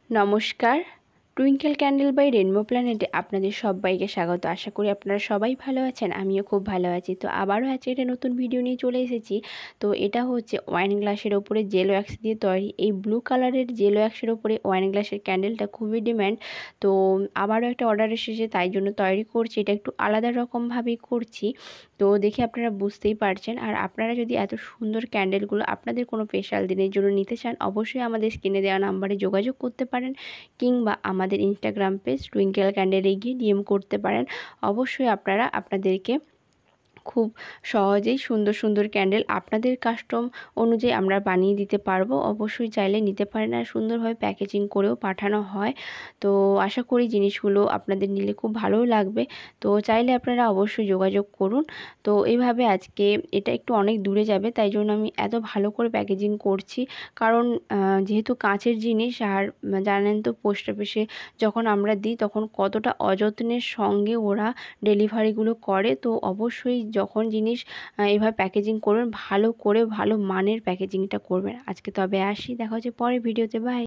নমস্কার। Twinkle candle by rainbow প্ল্যানেটে আপনাদের সবাইকে স্বাগত। আশা করি আপনারা সবাই ভালো আছেন। আমিও খুব ভালো আছি। তো আবারও আজকে একটা নতুন ভিডিও নিয়ে চলে এসেছি। তো এটা হচ্ছে ওয়াইন গ্লাসের ওপরে জেল ওয়্যাক্স দিয়ে তৈরি। এই ব্লু কালারের জেল ওয়্যাক্সের ওপরে ওয়াইন গ্লাসের ক্যান্ডেলটা খুবই ডিম্যান্ড। তো আবারও একটা অর্ডার এসেছে, তাই জন্য তৈরি করছি। এটা একটু আলাদা রকমভাবেই করছি। তো দেখে আপনারা বুঝতেই পারছেন। আর আপনারা যদি এত সুন্দর ক্যান্ডেলগুলো আপনাদের কোনো স্পেশাল দিনের জন্য নিতে চান, অবশ্যই আমাদের স্ক্রিনে দেওয়া নাম্বারে যোগাযোগ করতে পারেন, কিংবা আমাদের ইনস্টাগ্রাম পেজ টুইঙ্কেল ক্যান্ডেলে গিয়ে ডিএম করতে পারেন। অবশ্যই আপনারা আপনাদেরকে খুব সহজেই সুন্দর সুন্দর ক্যান্ডেল আপনাদের কাস্টম অনুযায়ী আমরা বানিয়ে দিতে পারবো। অবশ্যই চাইলে নিতে পারেন, আর সুন্দরভাবে প্যাকেজিং করেও পাঠানো হয়। তো আশা করি জিনিসগুলো আপনাদের নিলে খুব ভালোও লাগবে। তো চাইলে আপনারা অবশ্যই যোগাযোগ করুন। তো এইভাবে আজকে এটা একটু অনেক দূরে যাবে, তাই জন্য আমি এত ভালো করে প্যাকেজিং করছি। কারণ যেহেতু কাঁচের জিনিস, আর জানেন তো পোস্ট অফিসে যখন আমরা দিই তখন কতটা অযত্নের সঙ্গে ওরা ডেলিভারিগুলো করে। তো অবশ্যই যখন জিনিস এভাবে প্যাকেজিং করবেন, ভালো করে ভালো মানের প্যাকেজিংটা করবেন। আজকে তবে আসি, দেখা হচ্ছে পরের ভিডিওতে। বাই।